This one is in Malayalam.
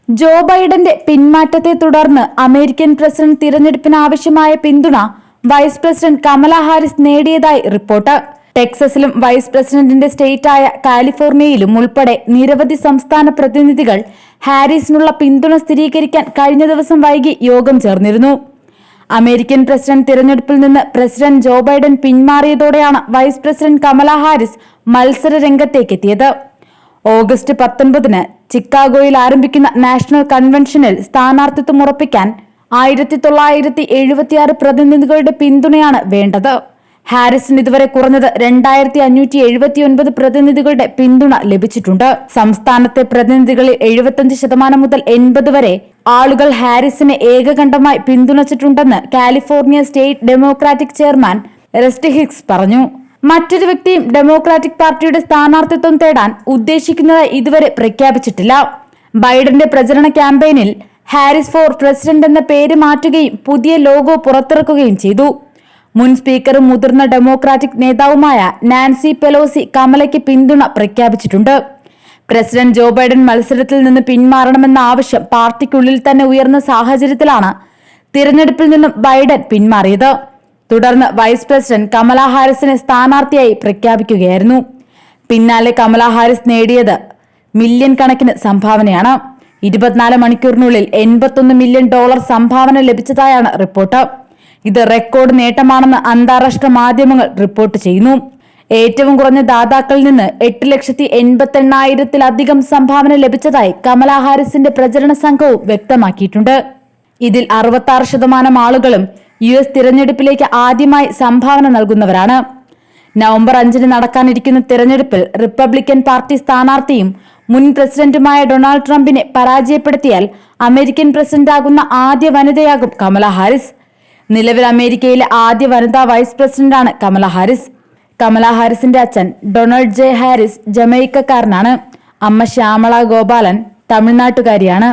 ജോ ബൈഡന്റെ പിന്മാറ്റത്തെ തുടർന്ന് അമേരിക്കൻ പ്രസിഡന്റ് തിരഞ്ഞെടുപ്പിനാവശ്യമായ പിന്തുണ വൈസ് പ്രസിഡന്റ് കമലാ ഹാരിസ് നേടിയതായി റിപ്പോർട്ട്. ടെക്സസിലും വൈസ് പ്രസിഡന്റിന്റെ സ്റ്റേറ്റായ കാലിഫോർണിയയിലും ഉൾപ്പെടെ നിരവധി സംസ്ഥാന പ്രതിനിധികൾ ഹാരിസിനുള്ള പിന്തുണ സ്ഥിരീകരിക്കാൻ കഴിഞ്ഞ ദിവസം വൈകി യോഗം ചേർന്നിരുന്നു. അമേരിക്കൻ പ്രസിഡന്റ് തിരഞ്ഞെടുപ്പിൽ നിന്ന് പ്രസിഡന്റ് ജോ ബൈഡൻ പിന്മാറിയതോടെയാണ് വൈസ് പ്രസിഡന്റ് കമലാ ഹാരിസ് മത്സര രംഗത്തേക്കെത്തിയത്. ഓഗസ്റ്റ് 19-ന് ചിക്കാഗോയിൽ ആരംഭിക്കുന്ന നാഷണൽ കൺവെൻഷനിൽ സ്ഥാനാർത്ഥിത്വം ഉറപ്പിക്കാൻ 1976 പ്രതിനിധികളുടെ പിന്തുണയാണ് വേണ്ടത്. ഹാരിസിന് ഇതുവരെ കുറഞ്ഞത് 2579 പ്രതിനിധികളുടെ പിന്തുണ ലഭിച്ചിട്ടുണ്ട്. സംസ്ഥാനത്തെ പ്രതിനിധികളിൽ 75% മുതൽ 80% വരെ ആളുകൾ ഹാരിസിനെ ഏകകണ്ഠമായി പിന്തുണച്ചിട്ടുണ്ടെന്ന് California state Democratic chairman Rusty Hicks പറഞ്ഞു. മറ്റൊരു വ്യക്തിയും ഡെമോക്രാറ്റിക് പാർട്ടിയുടെ സ്ഥാനാർത്ഥിത്വം തേടാൻ ഉദ്ദേശിക്കുന്നതായി ഇതുവരെ പ്രഖ്യാപിച്ചിട്ടില്ല. ബൈഡന്റെ പ്രചരണ ക്യാമ്പയിനിൽ ഹാരിസ് ഫോർ പ്രസിഡന്റ് എന്ന പേര് മാറ്റുകയും പുതിയ ലോഗോ പുറത്തിറക്കുകയും ചെയ്തു. മുൻ സ്പീക്കറും മുതിർന്ന ഡെമോക്രാറ്റിക് നേതാവുമായ നാൻസി പെലോസി കമലയ്ക്ക് പിന്തുണ പ്രഖ്യാപിച്ചിട്ടുണ്ട്. പ്രസിഡന്റ് ജോ ബൈഡൻ മത്സരത്തിൽ നിന്ന് പിന്മാറണമെന്ന ആവശ്യം പാർട്ടിക്കുള്ളിൽ തന്നെ ഉയർന്ന സാഹചര്യത്തിലാണ് തിരഞ്ഞെടുപ്പിൽ നിന്നും ബൈഡൻ പിന്മാറിയത്. തുടർന്ന് വൈസ് പ്രസിഡന്റ് കമലാ ഹാരിസിനെ സ്ഥാനാർത്ഥിയായി പ്രഖ്യാപിക്കുകയായിരുന്നു. പിന്നാലെ കമലാ ഹാരിസ് നേടിയത് മില്യൺ കണക്കിന് സംഭാവനയാണ്. 24 മണിക്കൂറിനുള്ളിൽ $81 മില്യൺ സംഭാവന ലഭിച്ചതായാണ് റിപ്പോർട്ട്. ഇത് റെക്കോർഡ് നേട്ടമാണെന്ന് അന്താരാഷ്ട്ര മാധ്യമങ്ങൾ റിപ്പോർട്ട് ചെയ്യുന്നു. ഏറ്റവും കുറഞ്ഞ ദാതാക്കളിൽ നിന്ന് 8,88,000-ലധികം സംഭാവന ലഭിച്ചതായി കമലാ ഹാരിസിന്റെ പ്രചരണ സംഘവും വ്യക്തമാക്കിയിട്ടുണ്ട്. ഇതിൽ 66% ആളുകളും US തിരഞ്ഞെടുപ്പിലേക്ക് ആദ്യമായി സംഭാവന നൽകുന്നവരാണ്. നവംബർ 5-ന് നടക്കാനിരിക്കുന്ന തിരഞ്ഞെടുപ്പിൽ റിപ്പബ്ലിക്കൻ പാർട്ടി സ്ഥാനാർത്ഥിയും മുൻ പ്രസിഡന്റുമായ ഡൊണാൾഡ് ട്രംപിനെ പരാജയപ്പെടുത്തിയാൽ അമേരിക്കൻ പ്രസിഡന്റാകുന്ന ആദ്യ വനിതയാകും കമലാ ഹാരിസ്. നിലവിൽ അമേരിക്കയിലെ ആദ്യ വനിതാ വൈസ് പ്രസിഡന്റാണ് കമലാ ഹാരിസ്. കമലാ ഹാരിസിന്റെ അച്ഛൻ ഡൊണാൾഡ് ജെ ഹാരിസ് ജമൈക്കക്കാരനാണ്. അമ്മ ശ്യാമള ഗോപാലൻ തമിഴ്നാട്ടുകാരിയാണ്.